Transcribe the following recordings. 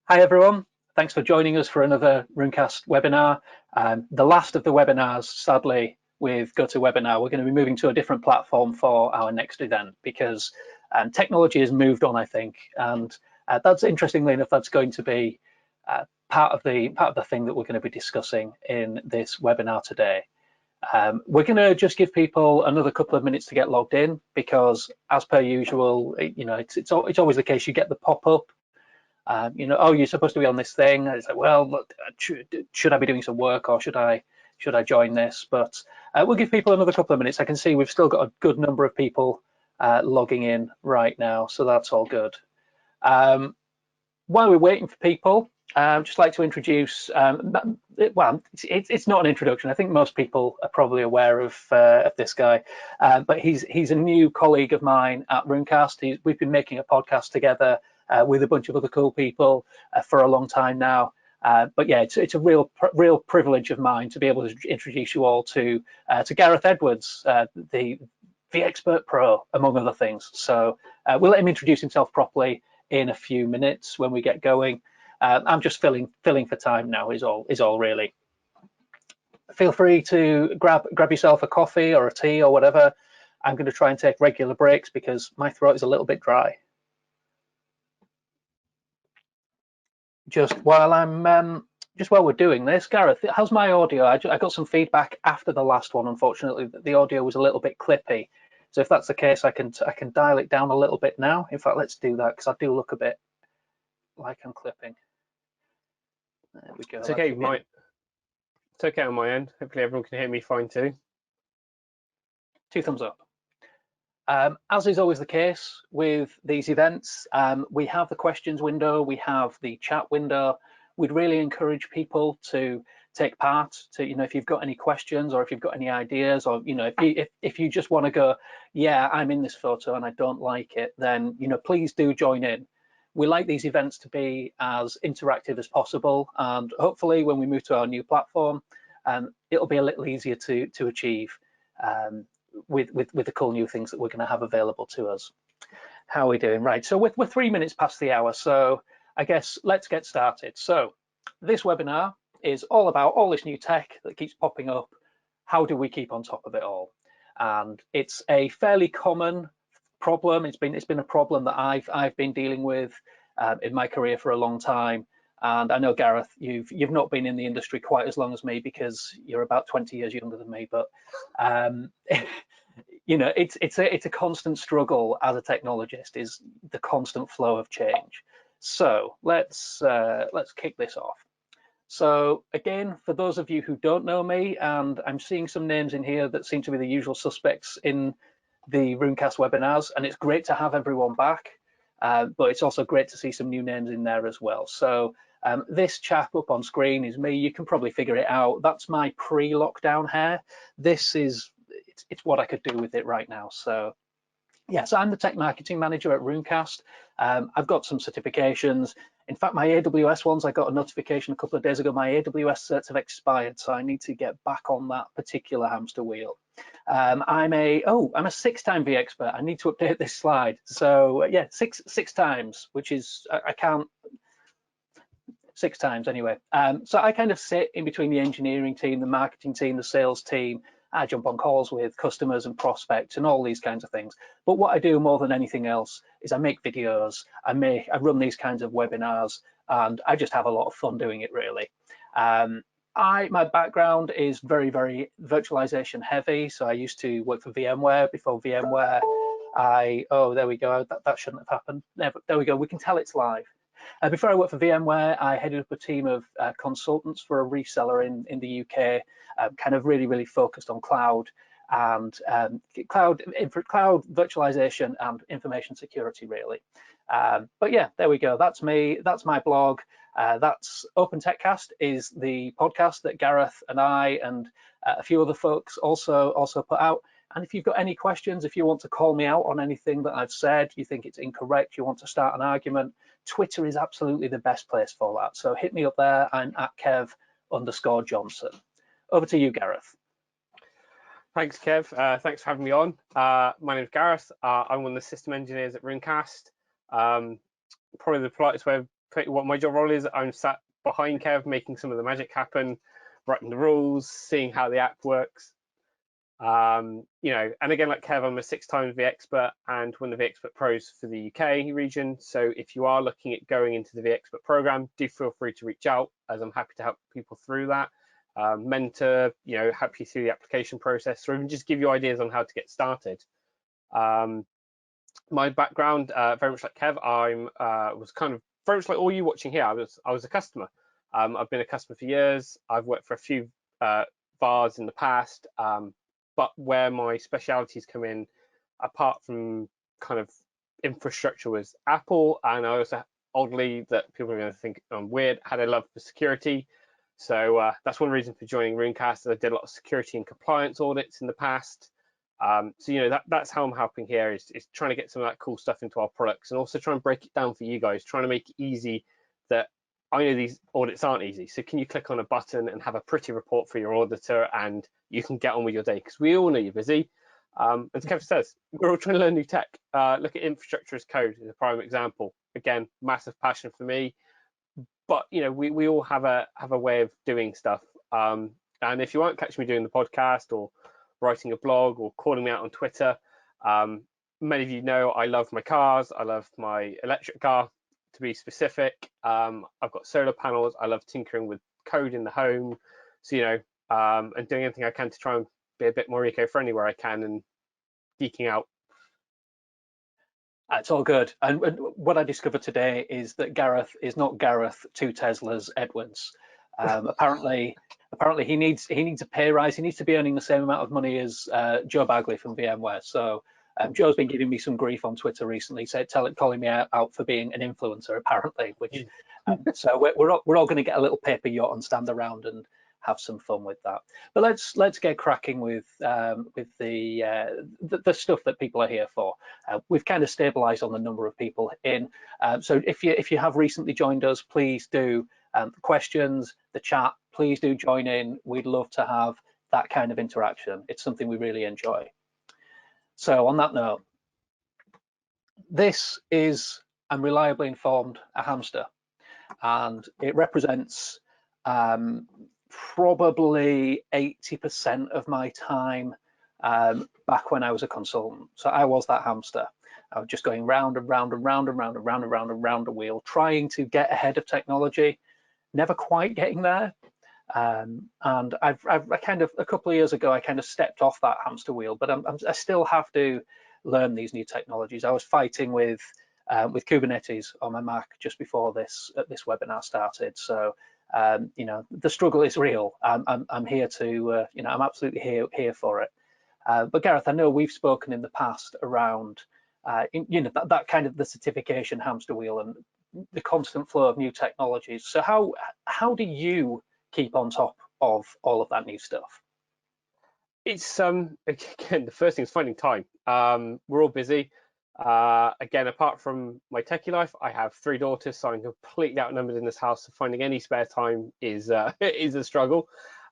Hi everyone, thanks for joining us for another Runecast webinar. The last of the webinars, sadly, with GoToWebinar. We're going to be moving to a different platform for our next event because technology has moved on, I think, and that's interestingly enough, that's going to be part of the thing that we're going to be discussing in this webinar today. We're going to just give people another couple of minutes to get logged in because, as per usual, it's always the case. You get the pop-up. Oh, you're supposed to be on this thing. It's like, well, look, should I be doing some work or should I join this? But we'll give people another couple of minutes. I can see we've still got a good number of people logging in right now, so that's all good. While we're waiting for people, I'd just like to introduce, well, it's not an introduction. I think most people are probably aware of this guy, but he's a new colleague of mine at Runecast. We've been making a podcast together with a bunch of other cool people for a long time now. But yeah, it's a real privilege of mine to be able to introduce you all to Gareth Edwards, the vExpert Pro, among other things. So we'll let him introduce himself properly in a few minutes when we get going. I'm just filling for time now is all really. Feel free to grab yourself a coffee or a tea or whatever. I'm going to try and take regular breaks because my throat is a little bit dry. Just while we're doing this, Gareth, how's my audio? I got some feedback after the last one, unfortunately, that the audio was a little bit clippy. So if that's the case, I can dial it down a little bit now. In fact, let's do that because I do look a bit like I'm clipping. There we go. It's okay. It's okay on my end. Hopefully everyone can hear me fine too. 2 thumbs up. As is always the case with these events, we have the questions window, we have the chat window. We'd really encourage people to take part. If you've got any questions or if you've got any ideas, or if you just want to go, yeah, I'm in this photo and I don't like it, then please do join in. We like these events to be as interactive as possible, and hopefully when we move to our new platform, it'll be a little easier to achieve. With the cool new things that we're going to have available to us. How are we doing? Right, so we're 3 minutes past the hour, so I guess let's get started. So this webinar is all about all this new tech that keeps popping up. How do we keep on top of it all? And it's a fairly common problem. It's been a problem that I've been dealing with in my career for a long time. And I know, Gareth, you've not been in the industry quite as long as me because you're about 20 years younger than me. But it's a constant struggle as a technologist, is the constant flow of change. So let's kick this off. So again, for those of you who don't know me, and I'm seeing some names in here that seem to be the usual suspects in the Runecast webinars, and it's great to have everyone back. But it's also great to see some new names in there as well. So this chap up on screen is me. You can probably figure it out. That's my pre-lockdown hair. It's what I could do with it right now. So yeah, so I'm the tech marketing manager at Runecast. I've got some certifications. In fact, my AWS ones, I got a notification a couple of days ago. My AWS certs have expired, so I need to get back on that particular hamster wheel. I'm a 6-time vExpert. I need to update this slide. So yeah, six times, which is I can't 6 times anyway. So I kind of sit in between the engineering team, the marketing team, the sales team. I jump on calls with customers and prospects and all these kinds of things. But what I do more than anything else is I make videos, I run these kinds of webinars, and I just have a lot of fun doing it, really. My background is very, very virtualization heavy. So I used to work for VMware. Before VMware, there we go. That shouldn't have happened. There we go. We can tell it's live. Before I worked for VMware, I headed up a team of consultants for a reseller in the UK, kind of really focused on cloud and cloud virtualization and information security, really. But yeah, there we go. That's me. That's my blog. That's Open TechCast is the podcast that Gareth and I and a few other folks also put out. And if you've got any questions, if you want to call me out on anything that I've said, you think it's incorrect, you want to start an argument, Twitter is absolutely the best place for that. So hit me up there. I'm at Kev_Johnson. Over to you, Gareth. Thanks, Kev. Thanks for having me on. My name is Gareth. I'm one of the system engineers at Runecast. Probably the politest way of what my job role is. I'm sat behind Kev, making some of the magic happen, writing the rules, seeing how the app works. You know, and again, like Kev, I'm a 6-time vExpert and one of the vExpert pros for the UK region. So if you are looking at going into the vExpert program, do feel free to reach out, as I'm happy to help people through that. Mentor, you know, help you through the application process, or even just give you ideas on how to get started. My background, very much like Kev, was kind of very much like all you watching here. I was a customer. I've been a customer for years. I've worked for a few VARs in the past, but where my specialities come in, apart from kind of infrastructure, was Apple, and I also, oddly, that people are going to think I'm weird, had a love for security. So that's one reason for joining Runecast. I did a lot of security and compliance audits in the past. So you know, that's how I'm helping here, is trying to get some of that cool stuff into our products, and also try and break it down for you guys, trying to make it easy. That I know these audits aren't easy, so can you click on a button and have a pretty report for your auditor, and you can get on with your day, because we all know you're busy. As Kev says, we're all trying to learn new tech. Look at infrastructure as code as a prime example. Again, massive passion for me, but you know, we all have a way of doing stuff. And if you won't catch me doing the podcast or writing a blog or calling me out on Twitter, many of you know I love my cars. I love my electric car, to be specific. I've got solar panels. I love tinkering with code in the home. So, you know, and doing anything I can to try and be a bit more eco-friendly where I can, and geeking out. It's all good. And what I discovered today is that Gareth is not Gareth 2 Teslas Edwards. Apparently he needs a pay rise. He needs to be earning the same amount of money as Joe Bagley from VMware. So Joe's been giving me some grief on Twitter recently, calling me out for being an influencer, apparently. Which so we're all going to get a little paper yacht and stand around and have some fun with that. But let's get cracking with the stuff that people are here for. We've kind of stabilized on the number of people in. So if you have recently joined us, please do questions, the chat, please do join in. We'd love to have that kind of interaction. It's something we really enjoy. So on that note, this is, I'm reliably informed, a hamster, and it represents probably 80% of my time back when I was a consultant. So I was that hamster. I was just going round and round and round and round and round and round and round the wheel, trying to get ahead of technology, never quite getting there. And I kind of, a couple of years ago, I kind of stepped off that hamster wheel, but I still have to learn these new technologies. I was fighting with Kubernetes on my Mac just before this webinar started. So you know, the struggle is real. I'm here to you know, I'm absolutely here for it. But Gareth, I know we've spoken in the past around you know, that kind of the certification hamster wheel and the constant flow of new technologies. So how do you keep on top of all of that new stuff? It's again, the first thing is finding time. We're all busy. Again, apart from my techie life, I have 3 daughters, so I'm completely outnumbered in this house. So finding any spare time is is a struggle.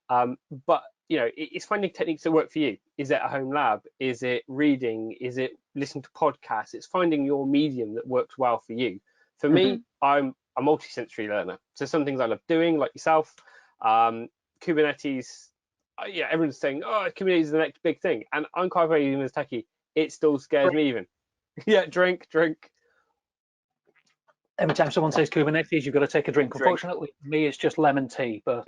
But you know, it's finding techniques that work for you. Is it a home lab? Is it reading? Is it listening to podcasts? It's finding your medium that works well for you. For me, I'm a multi-sensory learner. So some things I love doing, like yourself. Kubernetes, yeah, everyone's saying, oh, Kubernetes is the next big thing, and I'm quite very even as techie. It still scares me even. Yeah, drink. Every time someone says Kubernetes, you've got to take a drink. Unfortunately, for me, it's just lemon tea. But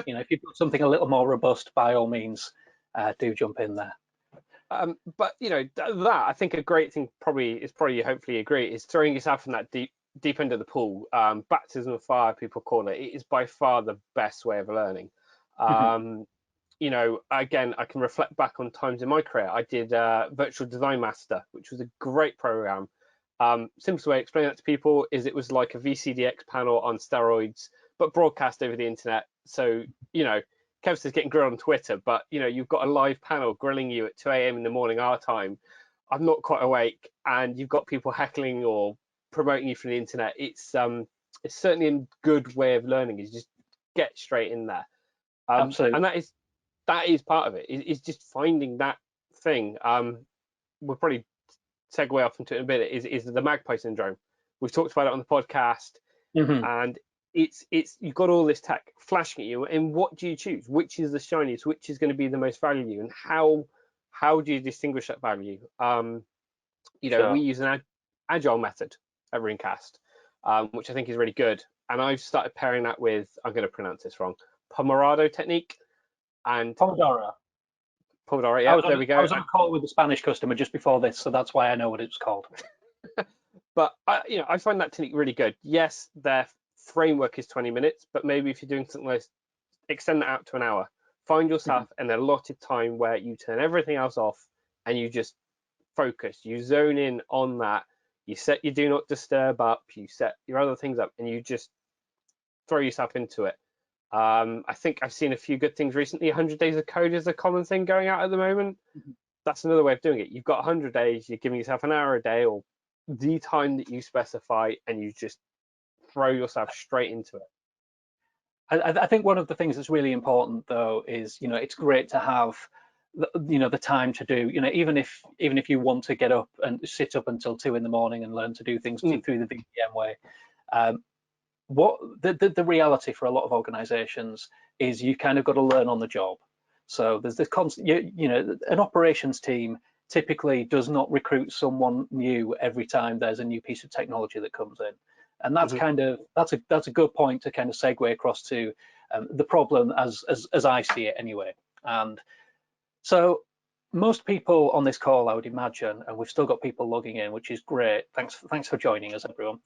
you know, if you've got something a little more robust, by all means, do jump in there. But you know, that I think a great thing probably hopefully agree, is throwing yourself in that deep end of the pool. Baptism of fire, people call it. It is by far the best way of learning. You know, again, I can reflect back on times in my career. I did Virtual Design Master, which was a great program. Simplest way to explain that to people is it was like a VCDX panel on steroids, but broadcast over the internet. So, you know, Kev says getting grilled on Twitter, but, you know, you've got a live panel grilling you at 2 a.m. in the morning our time. I'm not quite awake, and you've got people heckling or promoting you from the internet. It's certainly a good way of learning, is just get straight in there. Absolutely. And that is part of it, is just finding that thing. We'll probably segue off into it in a bit, is the magpie syndrome. We've talked about it on the podcast. and you've got all this tech flashing at you, and what do you choose? Which is the shiniest? Which is going to be the most value? And how do you distinguish that value? We use an agile method at Runecast, which I think is really good. And I've started pairing that with, I'm going to pronounce this wrong, Pomodoro technique and Pomodoro. Yeah, there we go. I was on a call with a Spanish customer just before this, so that's why I know what it's called. But I find that technique really good. Yes, their framework is 20 minutes, but maybe if you're doing something like extend that out to an hour. Find yourself an allotted time where you turn everything else off and you just focus. You zone in on that. You set your do not disturb up. You set your other things up, and you just throw yourself into it. I think I've seen a few good things recently. 100 days of code is a common thing going out at the moment. That's another way of doing it. You've got 100 days. You're giving yourself an hour a day or the time that you specify, and you just throw yourself straight into it. I think one of the things that's really important, though, is it's great to have the time to do, even if you want to get up and sit up until 2 in the morning and learn to do things through the VPM way. What the reality for a lot of organizations is you kind of got to learn on the job. So there's this constant, an operations team typically does not recruit someone new every time there's a new piece of technology that comes in. And that's that's a good point to kind of segue across to the problem as I see it anyway. And so most people on this call, I would imagine, and we've still got people logging in, which is great. Thanks for joining us, everyone.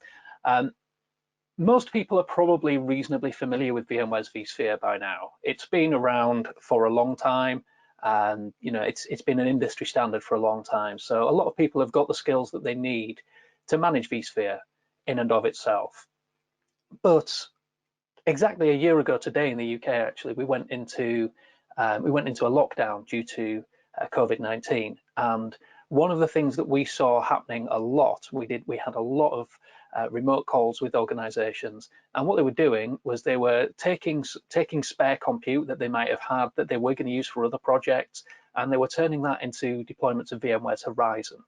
Most people are probably reasonably familiar with VMware's vSphere by now. It's been around for a long time, and it's been an industry standard for a long time. So a lot of people have got the skills that they need to manage vSphere in and of itself. But exactly a year ago today in the UK, actually, we went into a lockdown due to COVID-19, and one of the things that we saw happening a lot, we had a lot of remote calls with organizations, and what they were doing was they were taking spare compute that they might have had that they were going to use for other projects, and they were turning that into deployments of VMware's Horizon.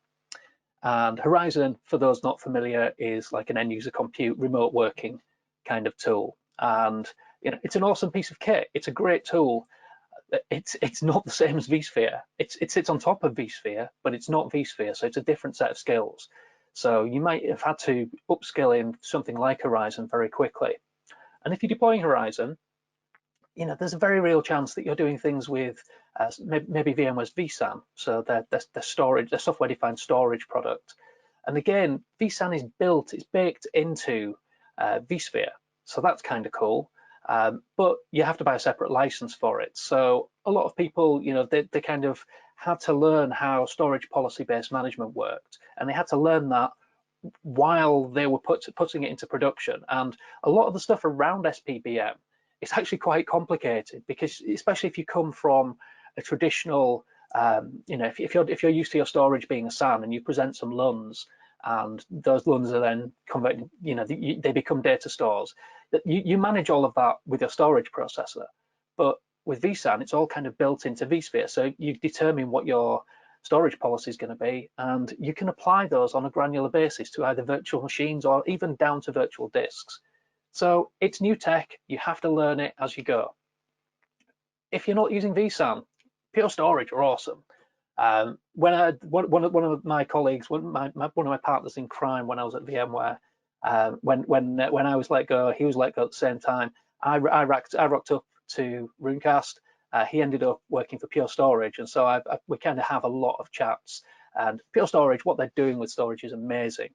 And Horizon, for those not familiar, is like an end user compute remote working kind of tool, and it's an awesome piece of kit. It's a great tool. It's not the same as vSphere. It sits on top of vSphere, but it's not vSphere, so it's a different set of skills. So you might have had to upskill in something like Horizon very quickly. And if you're deploying Horizon, there's a very real chance that you're doing things with maybe VMware's vSAN, so the storage, the software-defined storage product. And again, vSAN is baked into vSphere, so that's kind of cool. But you have to buy a separate license for it. So a lot of people, they kind of had to learn how storage policy-based management worked, and they had to learn that while they were putting it into production. And a lot of the stuff around SPBM is actually quite complicated, because especially if you come from a traditional, if you're used to your storage being a SAN and you present some LUNs, and those LUNs are then converted, they become data stores. You manage all of that with your storage processor, but with vSAN, it's all kind of built into vSphere. So you determine what your storage policy is going to be, and you can apply those on a granular basis to either virtual machines or even down to virtual disks. So it's new tech. You have to learn it as you go. If you're not using vSAN, Pure Storage are awesome. One of my colleagues, one of my partners in crime when I was at VMware, when I was let go, he was let go at the same time. I rocked up to Runecast. He ended up working for Pure Storage, and so we kind of have a lot of chats. And Pure Storage, what they're doing with storage is amazing.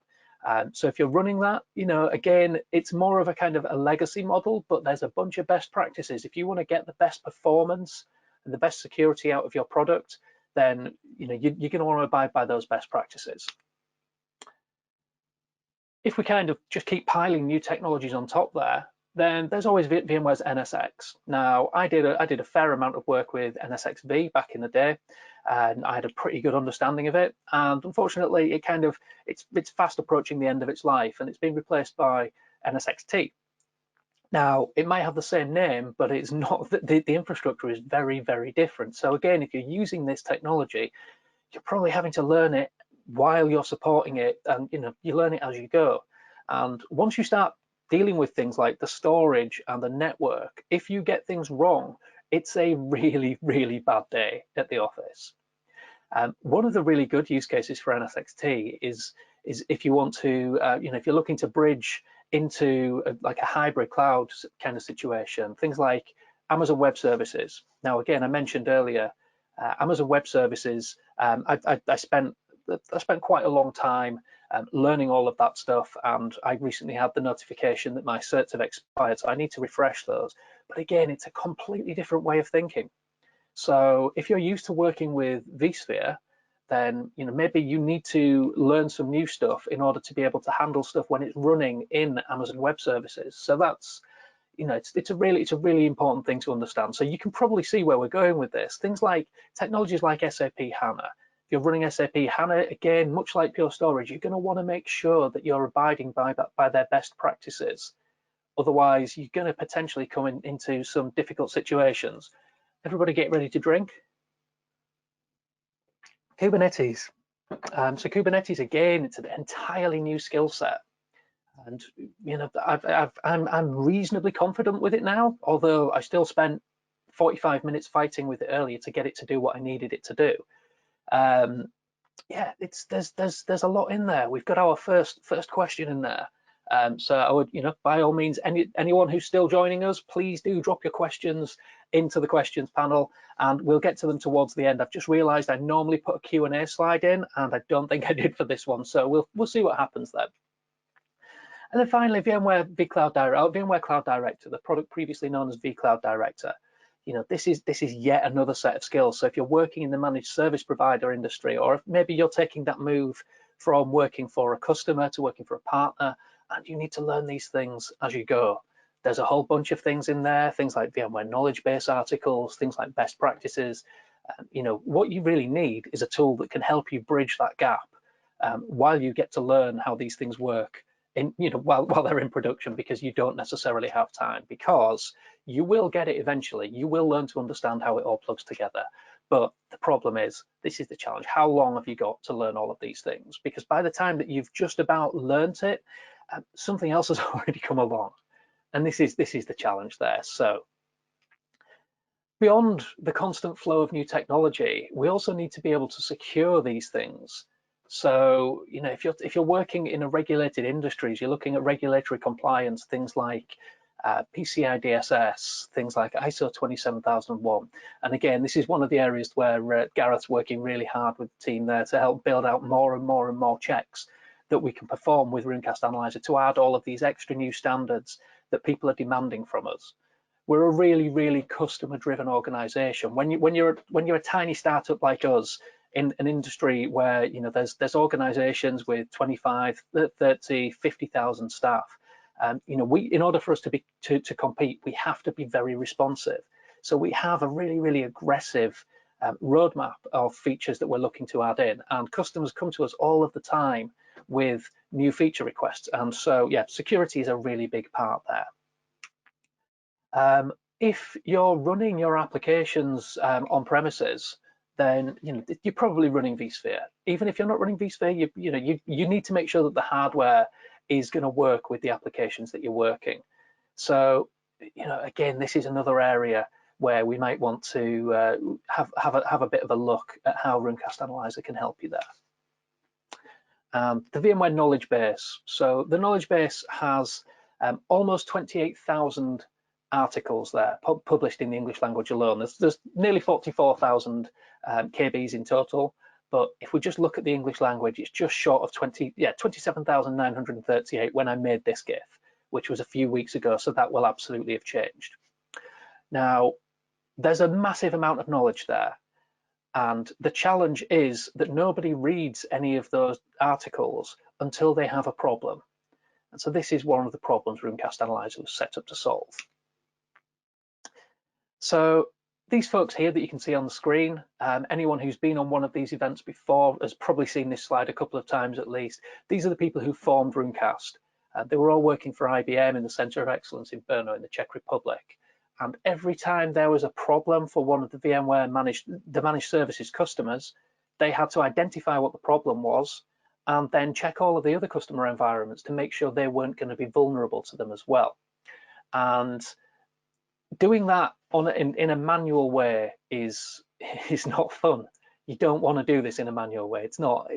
So if you're running that, again, it's more of a kind of a legacy model, but there's a bunch of best practices. If you want to get the best performance and the best security out of your product, then you're going to want to abide by those best practices. If we kind of just keep piling new technologies on top there, then there's always VMware's NSX. Now, I did a fair amount of work with NSX-V back in the day, and I had a pretty good understanding of it. And unfortunately, it's fast approaching the end of its life, and it's been replaced by NSX-T. Now, it might have the same name, but it's not. The infrastructure is very, very different. So again, if you're using this technology, you're probably having to learn it while you're supporting it, and you learn it as you go. And once you start dealing with things like the storage and the network, if you get things wrong, it's a really, really bad day at the office. One of the really good use cases for NSX-T is if you want to, if you're looking to bridge into like a hybrid cloud kind of situation, things like Amazon Web Services. Now, again, I mentioned earlier, Amazon Web Services. I spent quite a long time learning all of that stuff, and I recently had the notification that my certs have expired, so I need to refresh those. But again, it's a completely different way of thinking. So if you're used to working with vSphere, then maybe you need to learn some new stuff in order to be able to handle stuff when it's running in Amazon Web Services. So that's it's a really important thing to understand. So you can probably see where we're going with this. Things like technologies like SAP HANA. If you're running SAP HANA, again, much like Pure Storage, you're going to want to make sure that you're abiding by their best practices. Otherwise, you're going to potentially come into some difficult situations. Everybody get ready to drink. Kubernetes. So Kubernetes, again, it's an entirely new skill set. And I'm reasonably confident with it now, although I still spent 45 minutes fighting with it earlier to get it to do what I needed it to do. Yeah, there's a lot in there. We've got our first question in there. So I would, by all means, anyone who's still joining us, please do drop your questions into the questions panel, and we'll get to them towards the end. I've just realised I normally put a Q&A slide in, and I don't think I did for this one, so we'll see what happens then. And then finally, VMware Cloud Director, the product previously known as vCloud Director. This is yet another set of skills. So if you're working in the managed service provider industry, or if maybe you're taking that move from working for a customer to working for a partner, and you need to learn these things as you go. There's a whole bunch of things in there, things like VMware knowledge base articles, things like best practices. What you really need is a tool that can help you bridge that gap while you get to learn how these things work while they're in production, because you don't necessarily have time, because you will get it eventually. You will learn to understand how it all plugs together. But the problem is, this is the challenge. How long have you got to learn all of these things? Because by the time that you've just about learned it, something else has already come along. And this is the challenge there. So beyond the constant flow of new technology, we also need to be able to secure these things. So, if you're working in a regulated industries, you're looking at regulatory compliance, things like PCI DSS, things like ISO 27001. And again, this is one of the areas where Gareth's working really hard with the team there to help build out more and more checks that we can perform with Runecast Analyzer to add all of these extra new standards that people are demanding from us. We're a really customer-driven organization. When you're a tiny startup like us, in an industry where there's organizations with 25, 30, 50,000 staff, in order for us to compete, we have to be very responsive. So we have a really aggressive roadmap of features that we're looking to add in, and customers come to us all of the time with new feature requests. And so yeah, security is a really big part there. If you're running your applications on premises, then you're probably running vSphere. Even if you're not running vSphere, you need to make sure that the hardware is going to work with the applications that you're working. So again, this is another area where we might want to have a bit of a look at how Runecast Analyzer can help you there. The VMware knowledge base. So the knowledge base has almost 28,000 articles there published in the English language alone. There's nearly 44,000 KBs in total, but if we just look at the English language, it's just short of 27,938 when I made this GIF, which was a few weeks ago, so that will absolutely have changed. Now, there's a massive amount of knowledge there, and the challenge is that nobody reads any of those articles until they have a problem. And so this is one of the problems Runecast Analyzer was set up to solve. So these folks here that you can see on the screen, anyone who's been on one of these events before has probably seen this slide a couple of times at least. These are the people who formed Runecast. They were all working for IBM in the Center of Excellence in Brno in the Czech Republic. And every time there was a problem for one of the VMware managed services customers, they had to identify what the problem was and then check all of the other customer environments to make sure they weren't going to be vulnerable to them as well. And doing that in a manual way is not fun. You don't want to do this in a manual way. It's not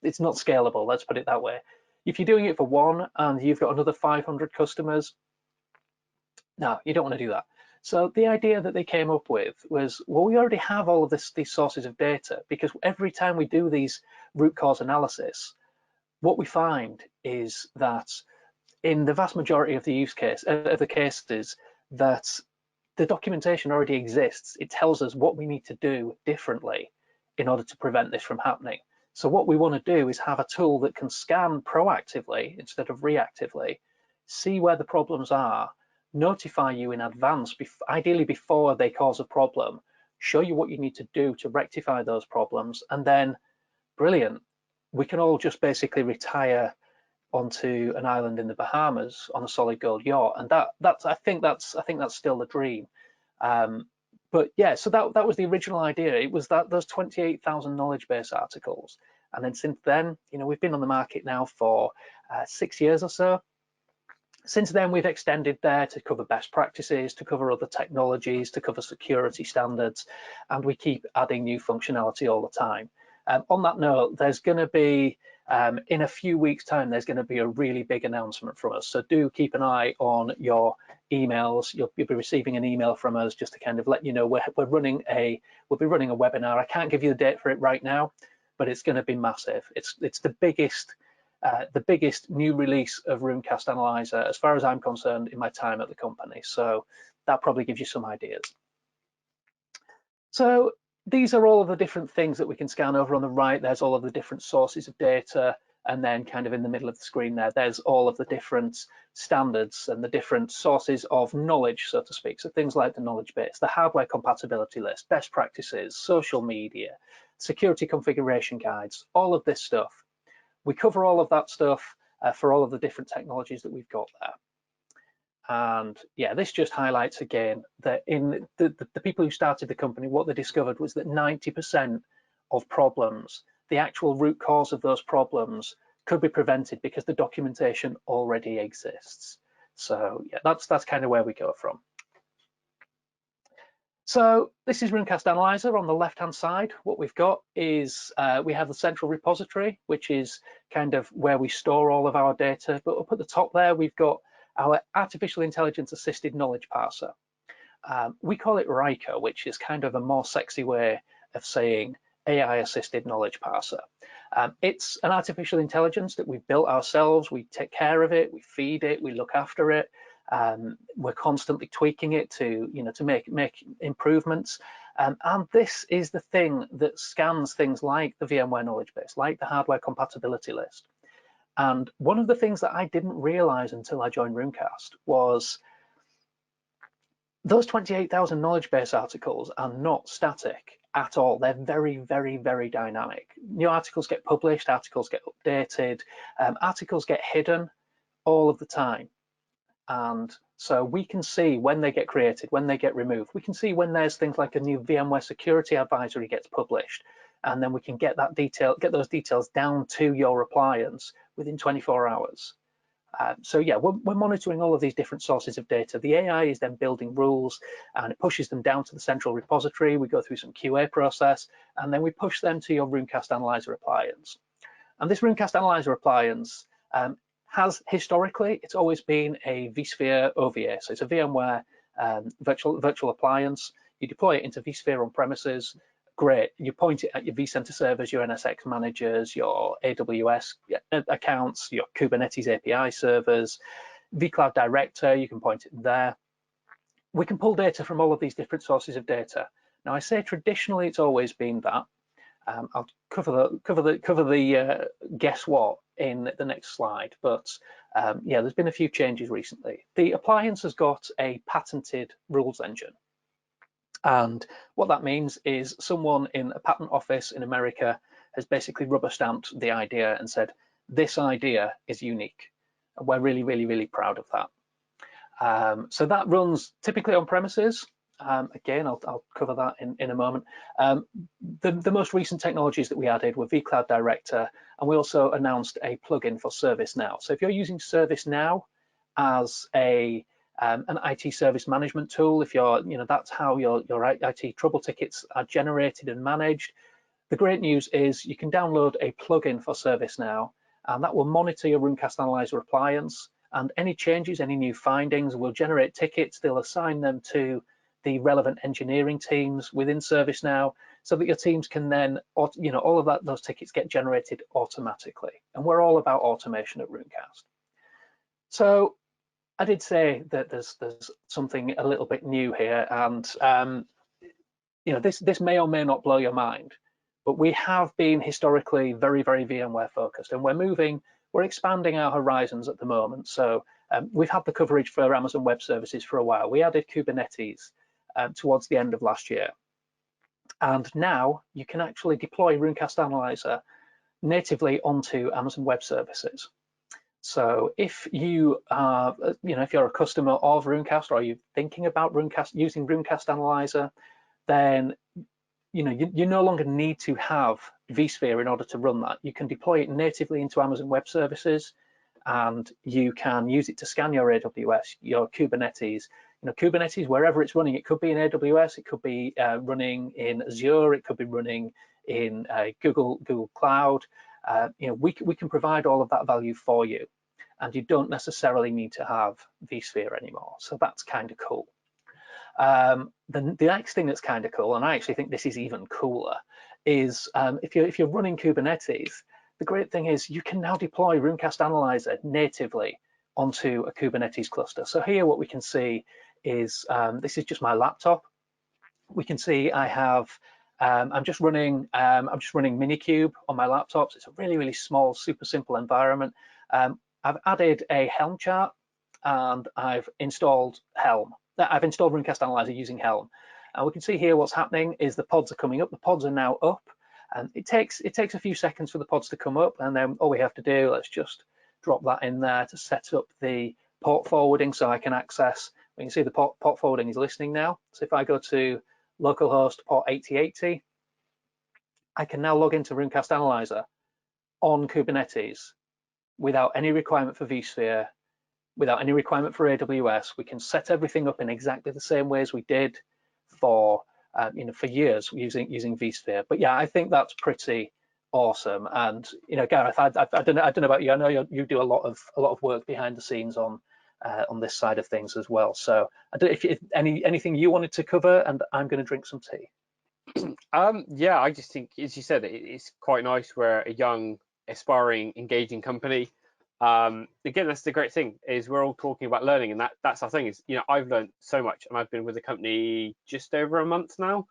scalable, let's put it that way. If you're doing it for one and you've got another 500 customers, no, you don't want to do that. So the idea that they came up with was, well, we already have all of these sources of data, because every time we do these root cause analysis, what we find is that in the vast majority of the cases, that the documentation already exists. It tells us what we need to do differently in order to prevent this from happening. So what we want to do is have a tool that can scan proactively instead of reactively, see where the problems are, notify you in advance, ideally before they cause a problem, show you what you need to do to rectify those problems, and then, brilliant, we can all just basically retire onto an island in the Bahamas on a solid gold yacht. And I think that's still the dream. But yeah, so that was the original idea. It was that those 28,000 knowledge base articles, and then since then, we've been on the market now for 6 years or so. Since then, we've extended there to cover best practices, to cover other technologies, to cover security standards, and we keep adding new functionality all the time. On that note, there's going to be, in a few weeks' time, there's going to be a really big announcement from us. So do keep an eye on your emails. You'll be receiving an email from us just to kind of let you know we'll be running a webinar. I can't give you the date for it right now, but it's going to be massive. It's the biggest new release of Runecast Analyzer, as far as I'm concerned, in my time at the company. So that probably gives you some ideas. So these are all of the different things that we can scan. Over on the right, there's all of the different sources of data. And then kind of in the middle of the screen there's all of the different standards and the different sources of knowledge, so to speak. So things like the knowledge base, the hardware compatibility list, best practices, social media, security configuration guides, all of this stuff. We cover all of that stuff for all of the different technologies that we've got there. And yeah, this just highlights again that in the people who started the company, what they discovered was that 90% of problems, the actual root cause of those problems, could be prevented because the documentation already exists. So yeah, that's kind of where we go from. So this is Runecast Analyzer. On the left-hand side, what we've got is we have the central repository, which is kind of where we store all of our data. But up at the top there, we've got our artificial intelligence assisted knowledge parser. We call it RICO, which is kind of a more sexy way of saying AI assisted knowledge parser. It's an artificial intelligence that we've built ourselves. We take care of it, we feed it, we look after it. We're constantly tweaking it to make improvements. And this is the thing that scans things like the VMware knowledge base, like the hardware compatibility list. And one of the things that I didn't realize until I joined Runecast was those 28,000 knowledge base articles are not static at all. They're very, very, very dynamic. New articles get published, articles get updated, articles get hidden all of the time. And so we can see when they get created, when they get removed. We can see when there's things like a new VMware security advisory gets published, and then we can get those details down to your appliance within 24 hours. So yeah, we're monitoring all of these different sources of data. The AI is then building rules, and it pushes them down to the central repository. We go through some QA process, and then we push them to your Runecast Analyzer appliance. And this Runecast Analyzer appliance has historically, it's always been a vSphere OVA. So it's a VMware virtual appliance. You deploy it into vSphere on premises. Great. You point it at your vCenter servers, your NSX managers, your AWS accounts, your Kubernetes API servers, vCloud Director, you can point it there. We can pull data from all of these different sources of data. Now, I say traditionally it's always been that. I'll cover the guess what in the next slide, but yeah, there's been a few changes recently. The appliance has got a patented rules engine. And what that means is someone in a patent office in America has basically rubber stamped the idea and said, this idea is unique. And we're really, really, really proud of that. So that runs typically on premises. Again, I'll cover that in a moment. The most recent technologies that we added were vCloud Director, and we also announced a plugin for ServiceNow. So if you're using ServiceNow as an IT service management tool, if you're, that's how your IT trouble tickets are generated and managed, the great news is you can download a plugin for ServiceNow, and that will monitor your Runecast Analyzer appliance, and any changes, any new findings will generate tickets. They'll assign them to the relevant engineering teams within ServiceNow, so that your teams can then, all of those tickets get generated automatically. And we're all about automation at Runecast. So I did say that there's something a little bit new here, and this may or may not blow your mind, but we have been historically very, very VMware focused, and we're expanding our horizons at the moment. So we've had the coverage for Amazon Web Services for a while. We added Kubernetes towards the end of last year, and now you can actually deploy Runecast Analyzer natively onto Amazon Web Services. So if you are, if you're a customer of Runecast, or you're thinking about using Runecast Analyzer, then you no longer need to have vSphere in order to run that. You can deploy it natively into Amazon Web Services, and you can use it to scan your AWS, your Kubernetes. Kubernetes, wherever it's running, it could be in AWS, it could be running in Azure, it could be running in Google Cloud. We can provide all of that value for you, and you don't necessarily need to have vSphere anymore. So that's kind of cool. The next thing that's kind of cool, and I actually think this is even cooler, is if you're running Kubernetes, the great thing is you can now deploy Runecast Analyzer natively onto a Kubernetes cluster. So here what we can see is, this is just my laptop. We can see I have, I'm just running Minikube on my laptop. So it's a really, really small, super simple environment. I've added a Helm chart, and I've installed Helm. I've installed Runecast Analyzer using Helm, and we can see here what's happening is the pods are coming up. The pods are now up, and it takes a few seconds for the pods to come up, and then all we have to do, let's just drop that in there to set up the port forwarding, so I can access. We can see the port forwarding is listening now. So if I go to localhost port 8080, I can now log into Runecast Analyzer on Kubernetes without any requirement for vSphere, without any requirement for AWS. We can set everything up in exactly the same way as we did for years using vSphere. But yeah, I think that's pretty awesome. And Gareth, I don't know about you. I know you do a lot of work behind the scenes on this side of things as well. So I don't know if anything you wanted to cover, and I'm going to drink some tea. Yeah, I just think, as you said, it's quite nice. We're a young, aspiring, engaging company. Again, that's the great thing, is we're all talking about learning, and that's our thing. Is I've learned so much, and I've been with the company just over a month now.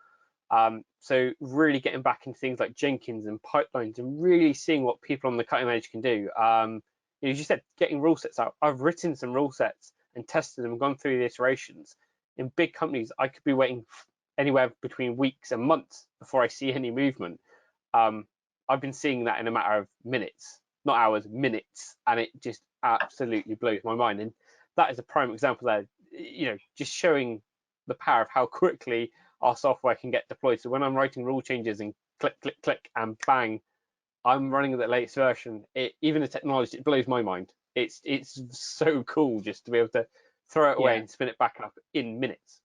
So really getting back into things like Jenkins and pipelines, and really seeing what people on the cutting edge can do. As you said, getting rule sets out. I've written some rule sets and tested them, gone through the iterations. In big companies, I could be waiting anywhere between weeks and months before I see any movement. I've been seeing that in a matter of minutes. Not hours, minutes, and it just absolutely blows my mind. And that is a prime example there, just showing the power of how quickly our software can get deployed. So when I'm writing rule changes and click, click, click, and bang, I'm running the latest version. Even the technology, it blows my mind. It's so cool just to be able to throw it away and spin it back up in minutes.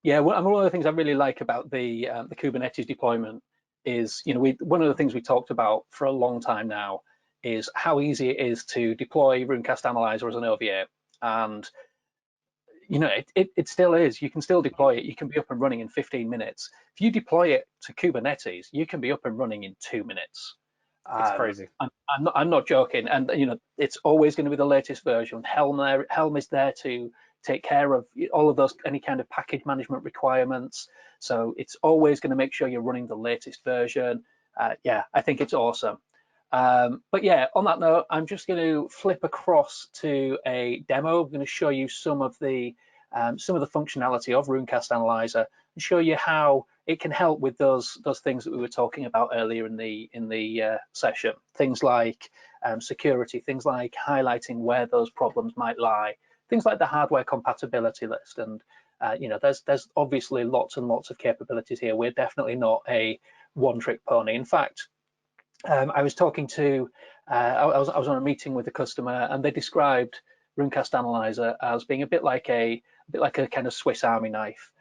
Yeah, one of the things I really like about the Kubernetes deployment is, one of the things we talked about for a long time now is how easy it is to deploy Runecast Analyzer as an OVA. And it still is. You can still deploy it. You can be up and running in 15 minutes. If you deploy it to Kubernetes, you can be up and running in 2 minutes. It's crazy. I'm not joking. And it's always going to be the latest version. Helm is there to take care of all of those, any kind of package management requirements. So it's always going to make sure you're running the latest version. Yeah, I think it's awesome. But yeah, on that note, I'm just going to flip across to a demo. I'm going to show you some of the functionality of Runecast Analyzer and show you how it can help with those things that we were talking about earlier in the session. Things like security, things like highlighting where those problems might lie, things like the hardware compatibility list, and You know, there's obviously lots and lots of capabilities here. We're definitely not a one-trick pony. In fact, I was talking to, I was on a meeting with a customer, and they described Runecast Analyzer as being a bit like a kind of Swiss Army knife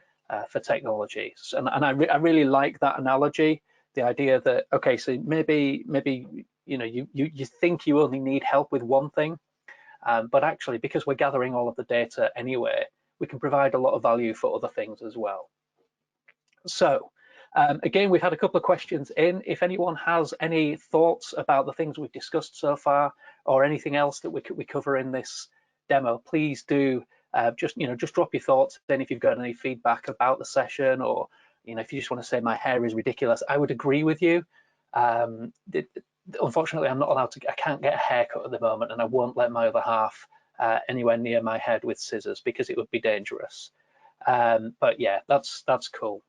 for technology. And I really like that analogy. The idea that, okay, so maybe you know, you think you only need help with one thing, but actually, because we're gathering all of the data anyway, we can provide a lot of value for other things as well. So again, we've had a couple of questions in. If anyone has any thoughts about the things we've discussed so far, or anything else that we cover in this demo, please do just drop your thoughts. Then if you've got any feedback about the session, or if you just want to say my hair is ridiculous, I would agree with you. Unfortunately, I'm not allowed to. I can't get a haircut at the moment, and I won't let my other half anywhere near my head with scissors because it would be dangerous. But yeah, that's cool.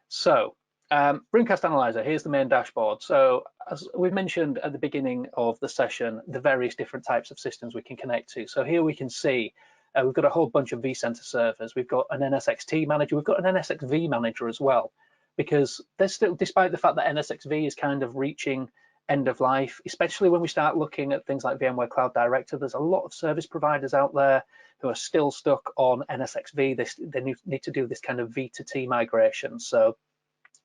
So Runecast Analyzer, here's the main dashboard. So as we've mentioned at the beginning of the session, the various different types of systems we can connect to. So here we can see we've got a whole bunch of vCenter servers. We've got an NSX-T manager. We've got an NSX-V manager as well, because there's still, despite the fact that NSX-V is kind of reaching end of life, especially when we start looking at things like VMware Cloud Director, there's a lot of service providers out there who are still stuck on NSX-V. They need to do this kind of V to T migration. So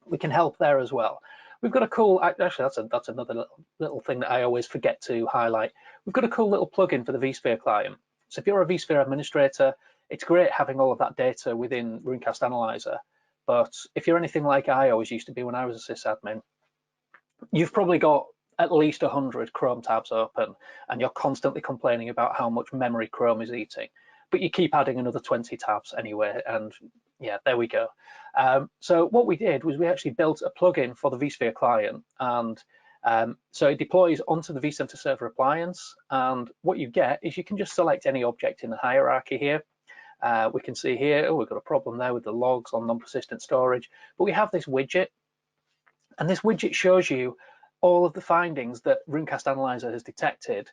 we can help there as well. We've got a cool, actually that's another little thing that I always forget to highlight. We've got a cool little plugin for the vSphere client. So if you're a vSphere administrator, it's great having all of that data within Runecast Analyzer. But if you're anything like I always used to be when I was a sysadmin, you've probably got at least 100 Chrome tabs open, and you're constantly complaining about how much memory Chrome is eating, but you keep adding another 20 tabs anyway, and yeah, there we go. So what we did was we actually built a plugin for the vSphere client, and so it deploys onto the vCenter server appliance, and what you get is you can just select any object in the hierarchy here. We can see here, oh, we've got a problem there with the logs on non-persistent storage, but we have this widget, and this widget shows you all of the findings that Runecast Analyzer has detected,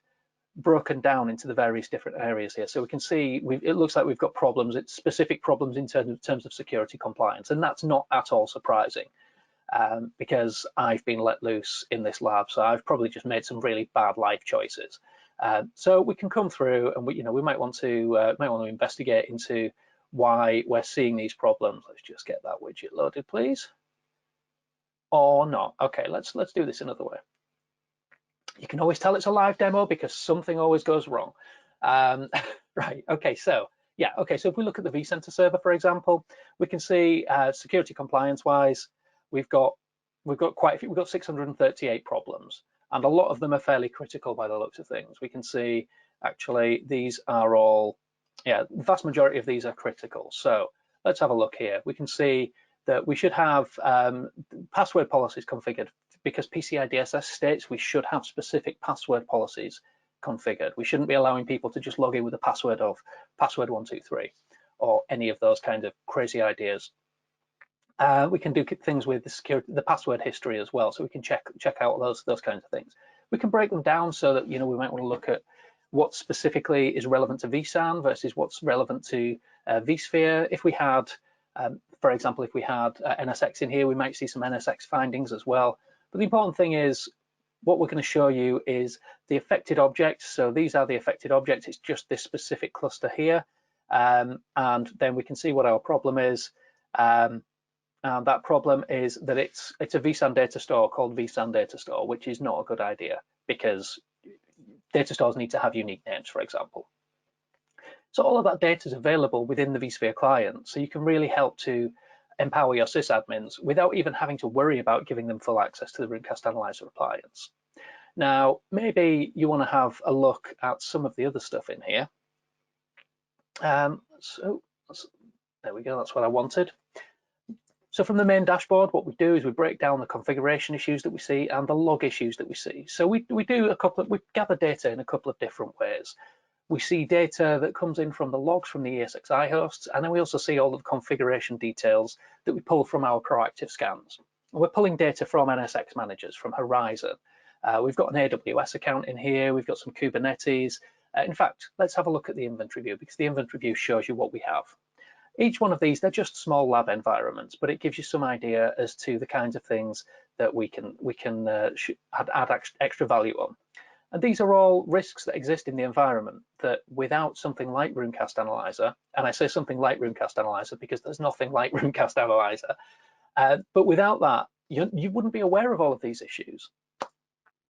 broken down into the various different areas here. So we can see it looks like we've got problems. It's specific problems in terms of security compliance, and that's not at all surprising because I've been let loose in this lab, so I've probably just made some really bad life choices. So we can come through, and we might want to investigate into why we're seeing these problems. Let's just get that widget loaded, please. Or not. Okay, let's do this another way. You can always tell it's a live demo because something always goes wrong. Right, okay, so yeah, okay, so if we look at the vCenter server, for example, we can see security compliance wise, we've got quite a few, we've got 638 problems, and a lot of them are fairly critical by the looks of things. We can see actually these are all, yeah, the vast majority of these are critical. So let's have a look here. We can see that we should have password policies configured, because PCI DSS states we should have specific password policies configured. We shouldn't be allowing people to just log in with a password of password 123 or any of those kind of crazy ideas. We can do things with the password history as well, so we can check out those kinds of things. We can break them down so that we might want to look at what specifically is relevant to vSAN versus what's relevant to vSphere. If we had for example, if we had NSX in here, we might see some NSX findings as well. But the important thing is, what we're going to show you is the affected objects. So these are the affected objects. It's just this specific cluster here. And then we can see what our problem is. And that problem is that it's a vSAN data store called vSAN data store, which is not a good idea because data stores need to have unique names, for example. So all of that data is available within the vSphere client, so you can really help to empower your sysadmins without even having to worry about giving them full access to the Runecast Analyzer appliance. Now, maybe you want to have a look at some of the other stuff in here. So there we go, that's what I wanted. So from the main dashboard, what we do is we break down the configuration issues that we see and the log issues that we see. So we gather data in a couple of different ways. We see data that comes in from the logs from the ESXi hosts, and then we also see all of the configuration details that we pull from our proactive scans. We're pulling data from NSX managers, from Horizon. We've got an AWS account in here, we've got some Kubernetes. In fact, let's have a look at the inventory view, because the inventory view shows you what we have. Each one of these, they're just small lab environments, but it gives you some idea as to the kinds of things that we can add extra value on. And these are all risks that exist in the environment that without something like Runecast Analyzer, and I say something like Runecast Analyzer because there's nothing like Runecast Analyzer, but without that, you wouldn't be aware of all of these issues.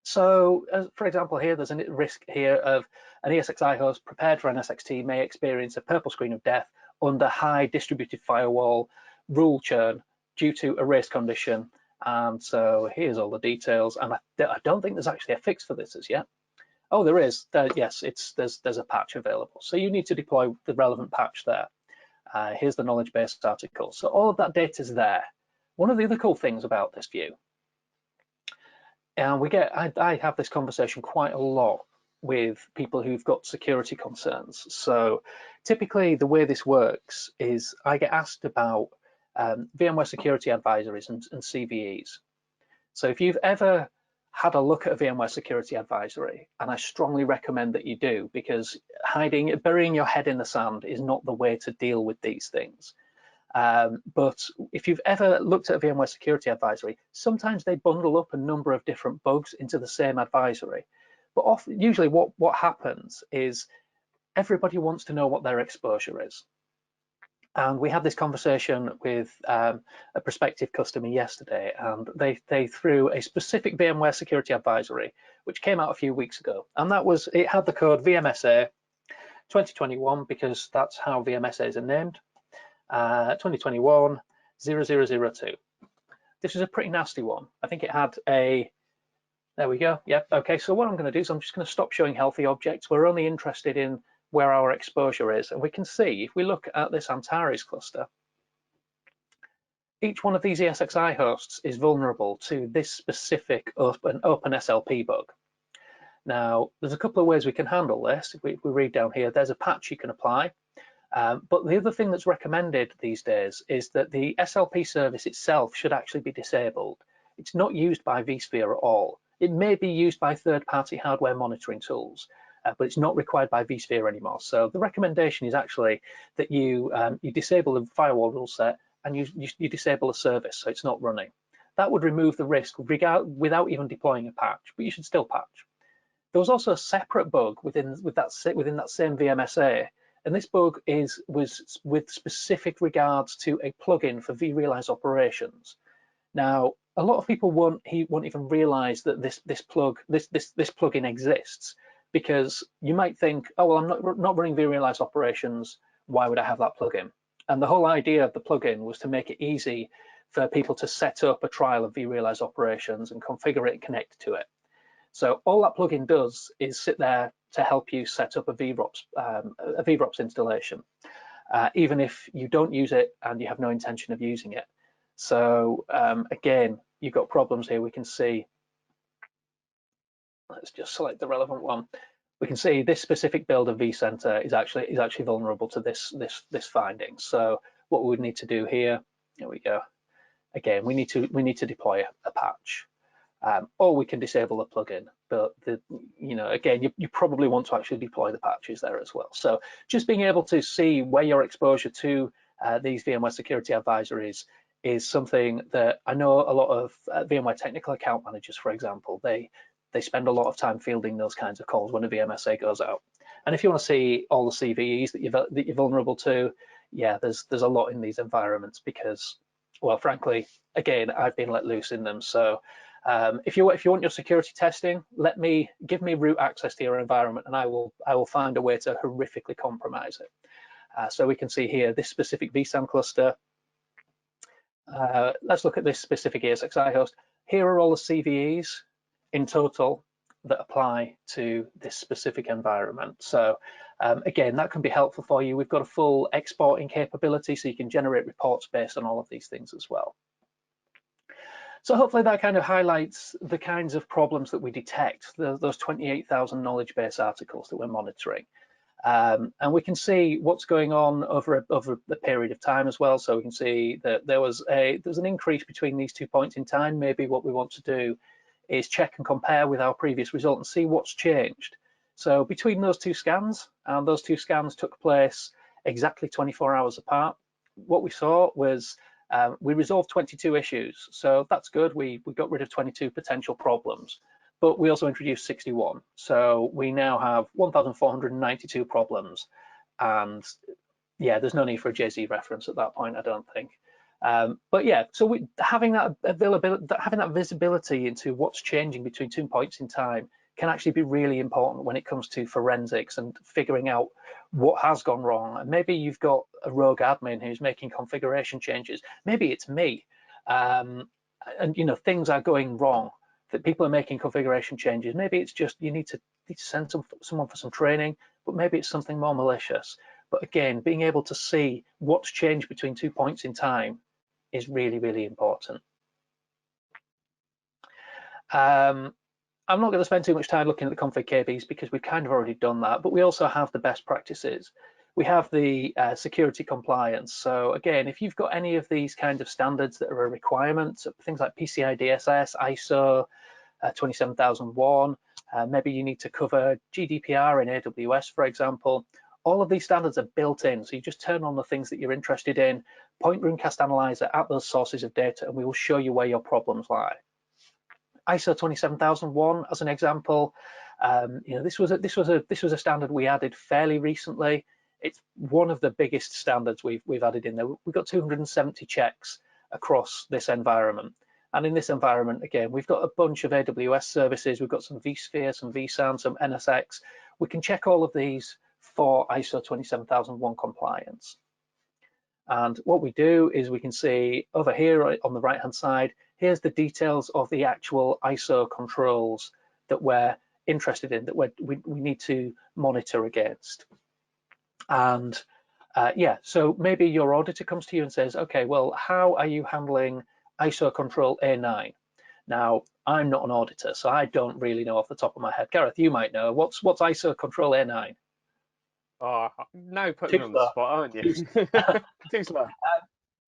So, for example, here there's a risk here of an ESXi host prepared for NSX-T may experience a purple screen of death under high distributed firewall rule churn due to a race condition. And so here's all the details. And I don't think there's actually a fix for this as yet. Oh, there is. Yes, there's a patch available. So you need to deploy the relevant patch there. Here's the knowledge base article. So all of that data is there. One of the other cool things about this view, and I have this conversation quite a lot with people who've got security concerns. So typically the way this works is I get asked about VMware security advisories and CVEs. So if you've ever had a look at a VMware security advisory, and I strongly recommend that you do, because burying your head in the sand is not the way to deal with these things. But if you've ever looked at a VMware security advisory, sometimes they bundle up a number of different bugs into the same advisory. But usually what happens is everybody wants to know what their exposure is. And we had this conversation with a prospective customer yesterday, and they threw a specific VMware security advisory, which came out a few weeks ago. And it had the code VMSA 2021, because that's how VMSAs are named. 2021 0002. This is a pretty nasty one. I think it had there we go. Yep. Okay. So what I'm going to do is I'm just going to stop showing healthy objects. We're only interested in where our exposure is, and we can see if we look at this Antares cluster, each one of these ESXi hosts is vulnerable to this specific open SLP bug. Now, there's a couple of ways we can handle this. If we read down here, there's a patch you can apply. But the other thing that's recommended these days is that the SLP service itself should actually be disabled. It's not used by vSphere at all. It may be used by third-party hardware monitoring tools, but it's not required by vSphere anymore. So the recommendation is actually that you disable the firewall rule set and you disable a service so it's not running. That would remove the risk without even deploying a patch, but you should still patch. There was also a separate bug within that same VMSA. And this bug was with specific regards to a plugin for vRealize operations. Now, a lot of people won't even realize that this plugin exists, because you might think, oh well, I'm not running vRealize operations. Why would I have that plugin? And the whole idea of the plugin was to make it easy for people to set up a trial of vRealize operations and configure it and connect to it. So all that plugin does is sit there to help you set up a vRops installation, even if you don't use it and you have no intention of using it. So again, you've got problems here. We can see, let's just select the relevant one. We can see this specific build of vCenter is actually vulnerable to this finding. So what we would need to do here we go. Again, we need to deploy a patch. Or we can disable the plugin, but again, you probably want to actually deploy the patches there as well. So just being able to see where your exposure to these VMware security advisories is something that I know a lot of VMware technical account managers, for example, they spend a lot of time fielding those kinds of calls when a VMSA goes out. And if you want to see all the CVEs that you're vulnerable to, yeah, there's a lot in these environments because, well, frankly, again, I've been let loose in them. So if you want your security testing, give me root access to your environment, and I will find a way to horrifically compromise it. So we can see here this specific vSAN cluster. Let's look at this specific ESXi host. Here are all the CVEs in total that apply to this specific environment. So again, that can be helpful for you. We've got a full exporting capability, so you can generate reports based on all of these things as well. So hopefully that kind of highlights the kinds of problems that we detect, those 28,000 knowledge base articles that we're monitoring. And we can see what's going on over the period of time as well. So we can see that there's an increase between these 2 points in time. Maybe what we want to do is check and compare with our previous result and see what's changed. So between those two scans, and those two scans took place exactly 24 hours apart, what we saw was we resolved 22 issues. So that's good. We got rid of 22 potential problems, but we also introduced 61. So we now have 1,492 problems. And yeah, there's no need for a JZ reference at that point, I don't think. But yeah, so having that availability, having that visibility into what's changing between 2 points in time can actually be really important when it comes to forensics and figuring out what has gone wrong. And maybe you've got a rogue admin who's making configuration changes. Maybe it's me, and things are going wrong. That people are making configuration changes. Maybe it's just you need to send someone for some training, but maybe it's something more malicious. But again, being able to see what's changed between 2 points in time is really, really important. I'm not going to spend too much time looking at the config KBs because we've kind of already done that, but we also have the best practices. We have the security compliance. So again, if you've got any of these kind of standards that are a requirement, so things like PCI DSS, ISO 27001, maybe you need to cover GDPR in AWS, for example. All of these standards are built in, so you just turn on the things that you're interested in, point Runecast Analyzer at those sources of data, and we will show you where your problems lie. ISO 27001, as an example, this was a standard we added fairly recently. It's one of the biggest standards we've added in there. We've got 270 checks across this environment. And in this environment, again, we've got a bunch of AWS services. We've got some vSphere, some vSAN, some NSX. We can check all of these for ISO 27001 compliance. And what we do is we can see over here on the right-hand side, here's the details of the actual ISO controls that we're interested in, that we need to monitor against. And yeah, so maybe your auditor comes to you and says, okay, well, how are you handling ISO control A9? Now, I'm not an auditor, so I don't really know off the top of my head. Gareth, you might know. What's ISO control A9? Oh, no, putting me on the spot, aren't you? Too slow.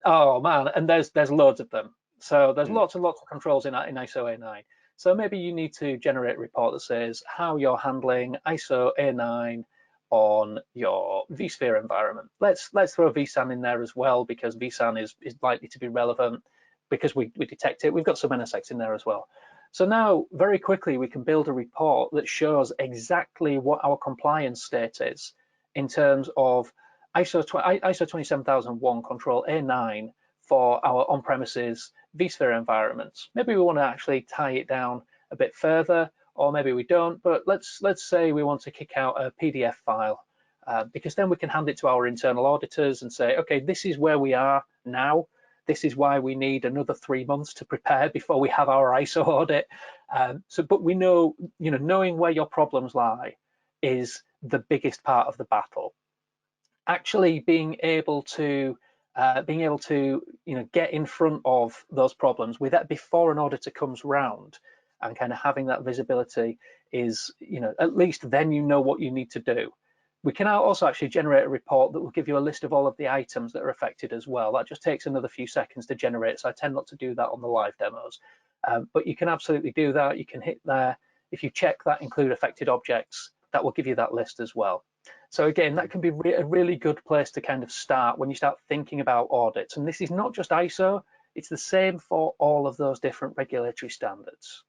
Oh man, and there's loads of them. So there's lots and lots of controls in ISO A9. So maybe you need to generate a report that says how you're handling ISO A9 on your vSphere environment. Let's throw vSAN in there as well, because vSAN is likely to be relevant because we detect it. We've got some NSX in there as well. So now very quickly we can build a report that shows exactly what our compliance state is in terms of ISO 27001 control A9 for our on-premises vSphere environments. Maybe we want to actually tie it down a bit further, or maybe we don't, but let's say we want to kick out a PDF file, because then we can hand it to our internal auditors and say, okay, this is where we are now. This is why we need another 3 months to prepare before we have our ISO audit. But we know, knowing where your problems lie is the biggest part of the battle. Actually being able to get in front of those problems with that before an auditor comes round, and kind of having that visibility is, at least then you know what you need to do. We can also actually generate a report that will give you a list of all of the items that are affected as well. That just takes another few seconds to generate, so I tend not to do that on the live demos. But you can absolutely do that. You can hit there. If you check that include affected objects, that will give you that list as well. So again, that can be a really good place to kind of start when you start thinking about audits. And this is not just ISO, it's the same for all of those different regulatory standards.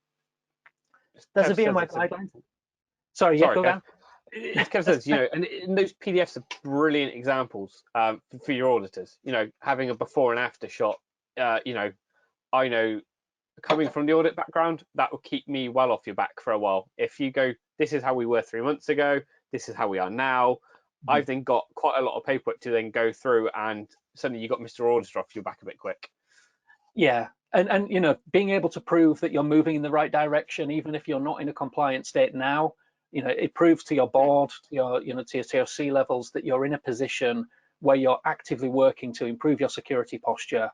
There's a VMware guideline. Sorry, yeah, go on. As Kev says, and those PDFs are brilliant examples for your auditors. Having a before and after shot. I know, coming from the audit background, that will keep me well off your back for a while. If you go, this is how we were 3 months ago, this is how we are now. I've then got quite a lot of paperwork to then go through, and suddenly you got Mr. Auditor off your back a bit quick. Yeah, and being able to prove that you're moving in the right direction, even if you're not in a compliant state now, it proves to your board, to your C levels, that you're in a position where you're actively working to improve your security posture.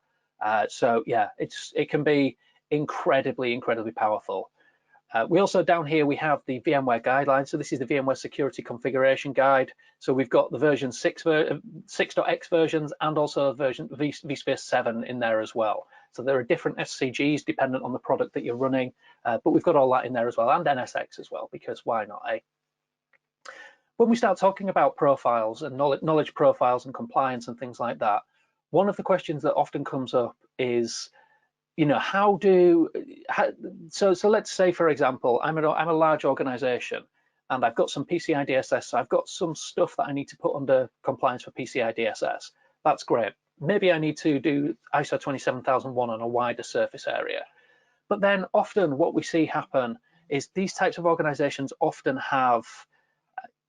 So yeah, it can be incredibly powerful. We also, down here, we have the VMware guidelines. So this is the VMware Security Configuration Guide. So we've got the version 6.x versions and also version vSphere 7 in there as well. So there are different SCGs dependent on the product that you're running, but we've got all that in there as well, and NSX as well, because why not, eh? When we start talking about profiles and knowledge profiles and compliance and things like that, one of the questions that often comes up is, so let's say, for example, I'm a large organization and I've got some PCI DSS, so I've got some stuff that I need to put under compliance for PCI DSS. That's great. Maybe I need to do ISO 27001 on a wider surface area. But then often what we see happen is these types of organizations often have,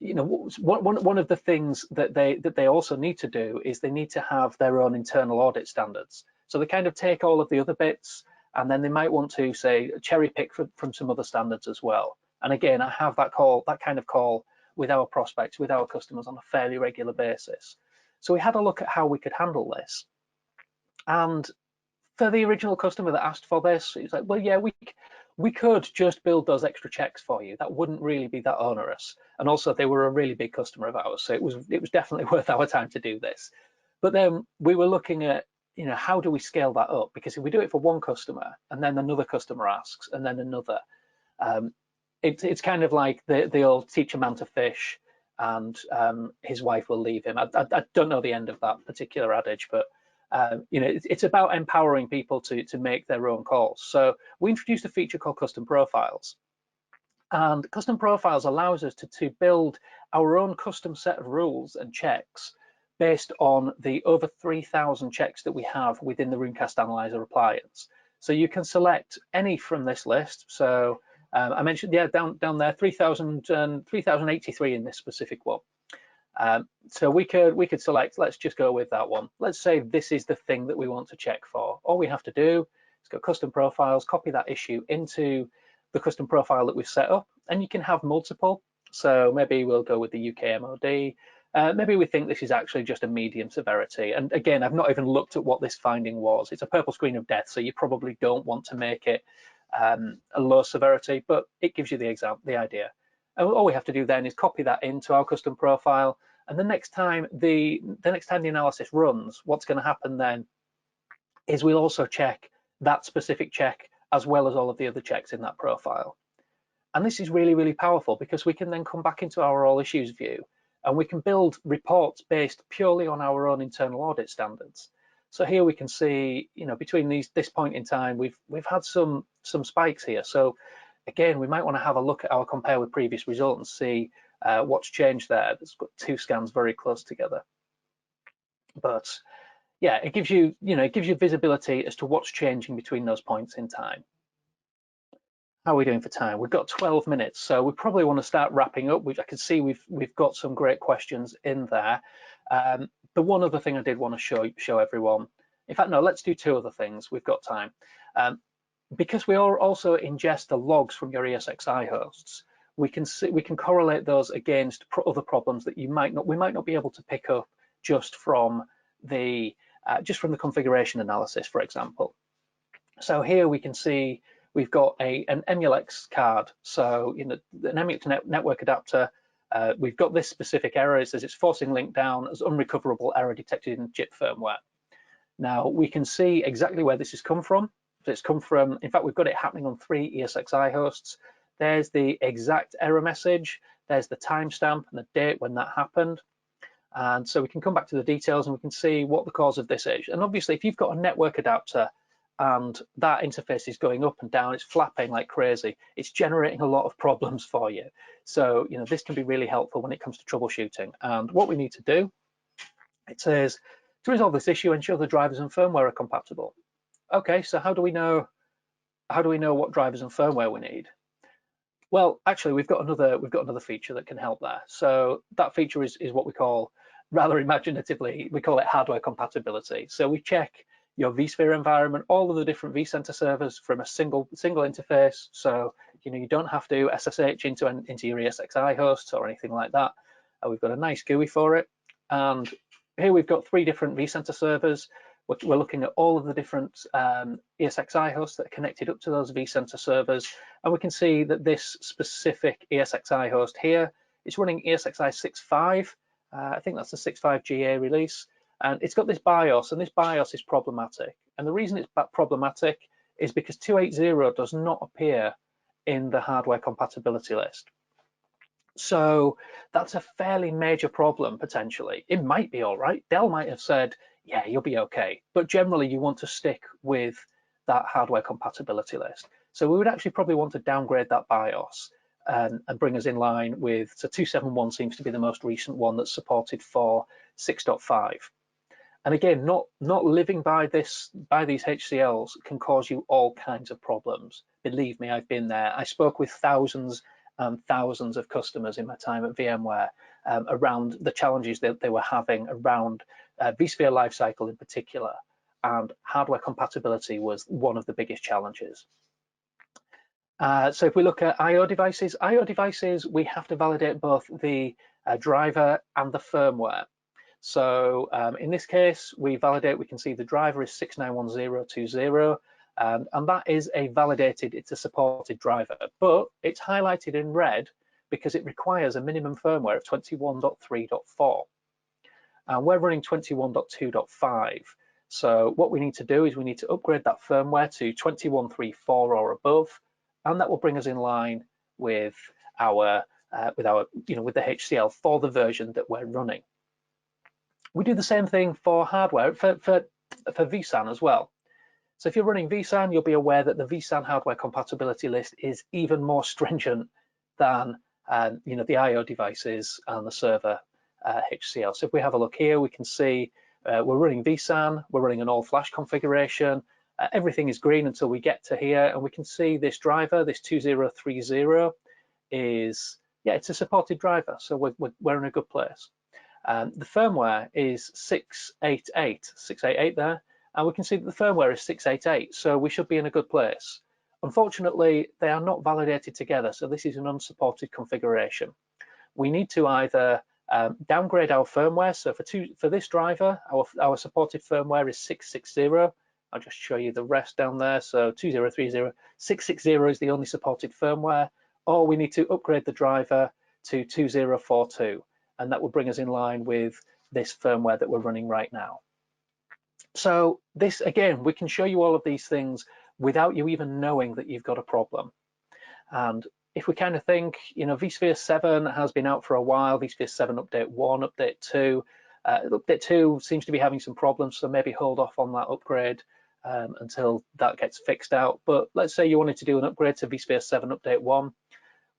one of the things that they also need to do is they need to have their own internal audit standards. So they kind of take all of the other bits, and then they might want to, say, cherry pick from some other standards as well. And again, I have that kind of call with our prospects, with our customers on a fairly regular basis. So we had a look at how we could handle this. And for the original customer that asked for this, it's like, well, yeah, we could just build those extra checks for you. That wouldn't really be that onerous. And also, they were a really big customer of ours, so it was definitely worth our time to do this. But then we were looking at, how do we scale that up? Because if we do it for one customer and then another customer asks and then another, it's kind of like the old teach a man to fish and his wife will leave him. I don't know the end of that particular adage, but it's about empowering people to make their own calls. So we introduced a feature called custom profiles. And custom profiles allows us to build our own custom set of rules and checks based on the over 3,000 checks that we have within the Runecast Analyzer appliance. So you can select any from this list. So I mentioned, yeah, down there, 3,083 in this specific one. So we could select, let's just go with that one. Let's say this is the thing that we want to check for. All we have to do is go custom profiles, copy that issue into the custom profile that we've set up, and you can have multiple. So maybe we'll go with the UK MOD. Maybe we think this is actually just a medium severity. And again, I've not even looked at what this finding was. It's a purple screen of death, so you probably don't want to make it a low severity, but it gives you the idea. And all we have to do then is copy that into our custom profile. And the next time the analysis runs, what's going to happen then is we'll also check that specific check as well as all of the other checks in that profile. And this is really, really powerful because we can then come back into our all issues view and we can build reports based purely on our own internal audit standards. So here we can see, between this point in time, we've had some spikes here. So again, we might want to have a look at our compare with previous result and see what's changed there. It's got two scans very close together. But yeah, it gives you, visibility as to what's changing between those points in time. How are we doing for time? We've got 12 minutes, so we probably want to start wrapping up. I can see we've got some great questions in there. The one other thing I did want to show everyone, in fact, no, let's do two other things. We've got time. Because we also ingest the logs from your ESXi hosts, we can correlate those against other problems that we might not be able to pick up just from the configuration analysis, for example. So here we can see we've got an Emulex card, so an Emulex network adapter. We've got this specific error. It says it's forcing link down as unrecoverable error detected in JIT firmware. Now we can see exactly where this has come from. So it's come from, in fact, we've got it happening on 3 ESXi hosts. There's the exact error message. There's the timestamp and the date when that happened. And so we can come back to the details and we can see what the cause of this is. And obviously, if you've got a network adapter and that interface is going up and down, it's flapping like crazy, it's generating a lot of problems for you. So, this can be really helpful when it comes to troubleshooting. And what we need to do, it says, to resolve this issue, ensure the drivers and firmware are compatible. Okay, so how do we know what drivers and firmware we need? Well, actually, we've got another feature that can help there. So that feature is what we call, rather imaginatively, we call it hardware compatibility. So we check your vSphere environment, all of the different vCenter servers from a single interface. So you don't have to SSH into your ESXi hosts or anything like that. We've got a nice GUI for it, and here we've got 3 different vCenter servers. We're looking at all of the different ESXi hosts that are connected up to those vCenter servers, and we can see that this specific ESXi host here is running ESXi 6.5. I think that's the 6.5 GA release, and it's got this BIOS, and this BIOS is problematic. And the reason it's problematic is because 280 does not appear in the hardware compatibility list. So that's a fairly major problem potentially. It might be all right. Dell might have said, yeah, you'll be okay. But generally, you want to stick with that hardware compatibility list. So we would actually probably want to downgrade that BIOS and bring us in line with, so 271 seems to be the most recent one that's supported for 6.5. And again, not living by these HCLs can cause you all kinds of problems. Believe me, I've been there. I spoke with thousands and thousands of customers in my time at VMware around the challenges that they were having around vSphere lifecycle in particular, and hardware compatibility was one of the biggest challenges. So if we look at I/O devices, we have to validate both the driver and the firmware. So in this case, we can see the driver is 691020, and that is a validated, it's a supported driver, but it's highlighted in red because it requires a minimum firmware of 21.3.4. And we're running 21.2.5. So what we need to do is we need to upgrade that firmware to 21.3.4 or above, and that will bring us in line with our with the HCL for the version that we're running. We do the same thing for hardware, for vSAN as well. So if you're running vSAN, you'll be aware that the vSAN hardware compatibility list is even more stringent than the I/O devices and the server HCL. So if we have a look here, we can see we're running vSAN, we're running an all-flash configuration. Everything is green until we get to here, and we can see this driver, this 2030, is, yeah, it's a supported driver, so we're in a good place. The firmware is 688 there, and we can see that the firmware is 688, so we should be in a good place. Unfortunately, they are not validated together, so this is an unsupported configuration. We need to either downgrade our firmware. So for this driver, our supported firmware is 660. I'll just show you the rest down there. So 2030, 660 is the only supported firmware, or we need to upgrade the driver to 2042. And that will bring us in line with this firmware that we're running right now. So this, again, we can show you all of these things without you even knowing that you've got a problem. And if we kind of think, vSphere 7 has been out for a while, vSphere 7 update 1, update 2. Update 2 seems to be having some problems, so maybe hold off on that upgrade until that gets fixed out. But let's say you wanted to do an upgrade to vSphere 7 update 1.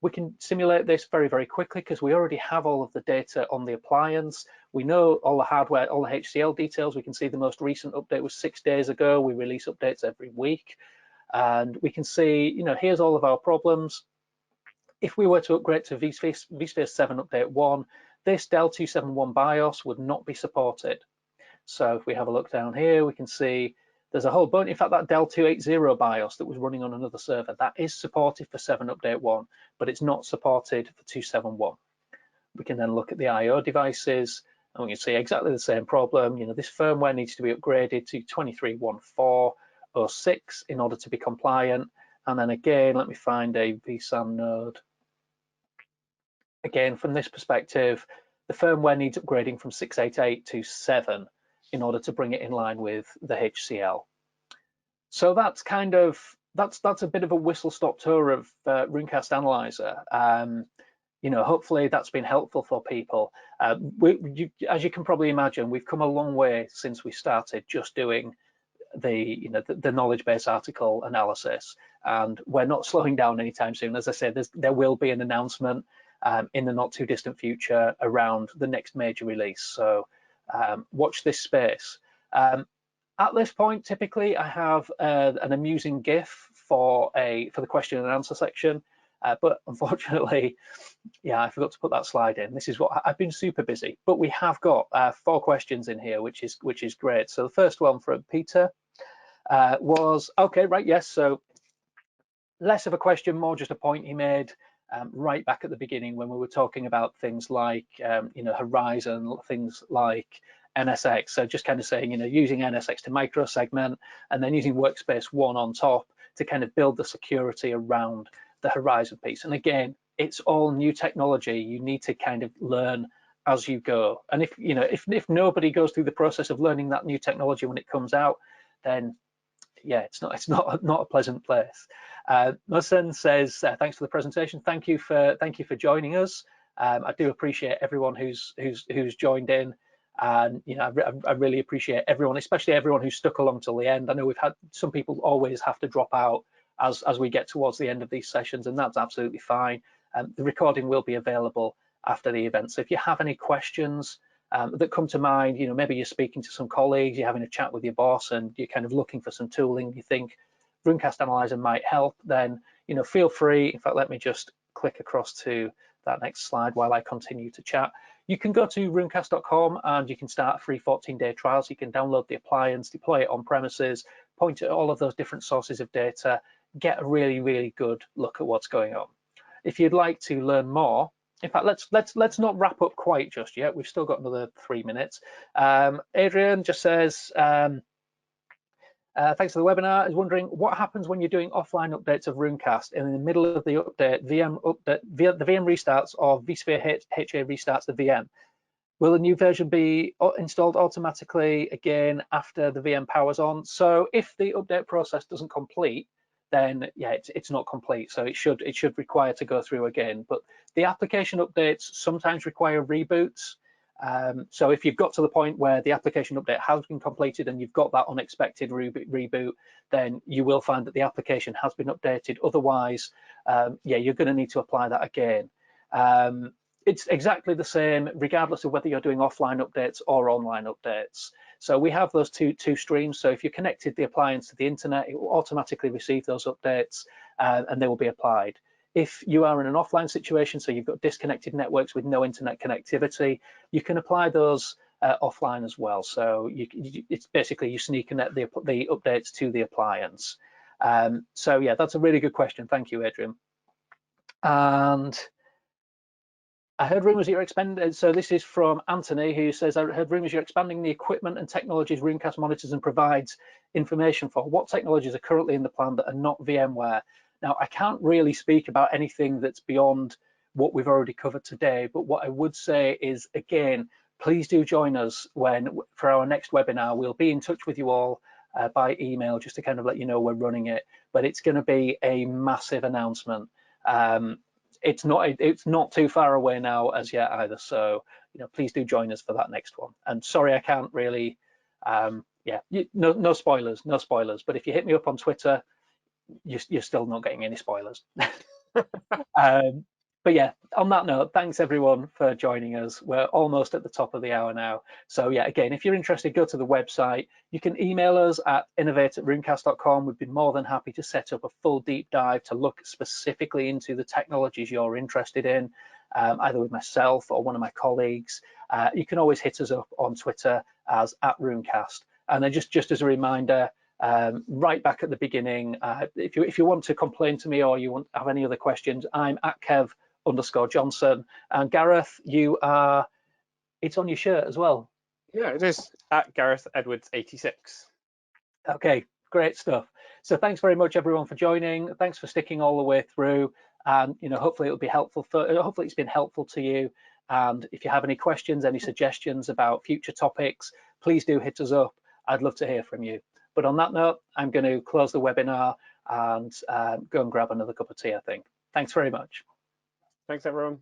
We can simulate this very, very quickly because we already have all of the data on the appliance. We know all the hardware, all the HCL details. We can see the most recent update was 6 days ago. We release updates every week. And we can see, here's all of our problems. If we were to upgrade to vSphere 7 update 1, this Dell 271 BIOS would not be supported. So if we have a look down here, we can see there's a whole bunch. In fact, that Dell 280 BIOS that was running on another server, that is supported for 7 update 1, but it's not supported for 271. We can then look at the I/O devices, and we can see exactly the same problem. This firmware needs to be upgraded to 23.14.06 in order to be compliant. And then again, let me find a vSAN node. Again, from this perspective, the firmware needs upgrading from 688 to 7 in order to bring it in line with the HCL. So that's that's a bit of a whistle-stop tour of Runecast Analyzer. Hopefully that's been helpful for people. As you can probably imagine, we've come a long way since we started just doing the knowledge base article analysis, and we're not slowing down anytime soon. As I said, there will be an announcement in the not too distant future around the next major release. So watch this space. At this point, typically I have an amusing GIF for the question and answer section, but unfortunately, yeah, I forgot to put that slide in. This is what I've been super busy, but we have got 4 questions in here, which is great. So the first one from Peter was, okay, right, yes. So less of a question, more just a point he made right back at the beginning when we were talking about things like Horizon, things like NSX. So just kind of saying, using NSX to microsegment and then using workspace 1 on top to kind of build the security around the Horizon piece. And again, it's all new technology. You need to kind of learn as you go. And if nobody goes through the process of learning that new technology when it comes out, then yeah, it's not a pleasant place. Musen says, thanks for the presentation. Thank you for joining us. I do appreciate everyone who's joined in. And I really appreciate everyone, especially everyone who stuck along till the end. I know we've had some people always have to drop out as we get towards the end of these sessions, and that's absolutely fine. The recording will be available after the event. So if you have any questions that come to mind, maybe you're speaking to some colleagues, you're having a chat with your boss, and you're kind of looking for some tooling, you think Runecast Analyzer might help, then feel free. In fact, let me just click across to that next slide while I continue to chat. You can go to runecast.com and you can start a free 14-day trial. So you can download the appliance, deploy it on premises, point at all of those different sources of data, get a really, really good look at what's going on. If you'd like to learn more, in fact, let's not wrap up quite just yet. We've still got another 3 minutes. Adrian just says, thanks for the webinar. Is wondering what happens when you're doing offline updates of Runecast. In the middle of the update, the VM restarts or vSphere HA restarts the VM. Will a new version be installed automatically again after the VM powers on? So if the update process doesn't complete, then yeah, it's not complete. So it should require to go through again. But the application updates sometimes require reboots. So if you've got to the point where the application update has been completed and you've got that unexpected reboot, then you will find that the application has been updated. Otherwise, yeah, you're going to need to apply that again. It's exactly the same regardless of whether you're doing offline updates or online updates. So we have those two streams. So if you connected the appliance to the internet, it will automatically receive those updates and they will be applied. If you are in an offline situation, so you've got disconnected networks with no internet connectivity, you can apply those offline as well. So it's basically you sneaking the updates to the appliance. So yeah, that's a really good question. Thank you, Adrian. And I heard rumors you're expanding. So this is from Anthony, who says, I heard rumors you're expanding the equipment and technologies Runecast monitors and provides information for. What technologies are currently in the plan that are not VMware? Now, I can't really speak about anything that's beyond what we've already covered today, but what I would say is, again, please do join us for our next webinar. We'll be in touch with you all by email just to kind of let you know we're running it, but it's going to be a massive announcement. It's not too far away now as yet either, so please do join us for that next one. And sorry, I can't really, yeah, no spoilers, but if you hit me up on Twitter, you're still not getting any spoilers. But yeah, on that note, thanks everyone for joining us. We're almost at the top of the hour now. So yeah, again, if you're interested, go to the website. You can email us at innovate@runecast.com. We'd be more than happy to set up a full deep dive to look specifically into the technologies you're interested in, either with myself or one of my colleagues. You can always hit us up on Twitter as @Runecast. And then just as a reminder, right back at the beginning, if you want to complain to me or you have any other questions, I'm @Kev_Johnson. And Gareth, it's on your shirt as well. Yeah, it is @Gareth Edwards 86. Okay, great stuff. So thanks very much everyone for joining. Thanks for sticking all the way through. And hopefully it'll be helpful hopefully it's been helpful to you. And if you have any questions, any suggestions about future topics, please do hit us up. I'd love to hear from you. But on that note, I'm going to close the webinar and go and grab another cup of tea, I think. Thanks very much. Thanks, everyone.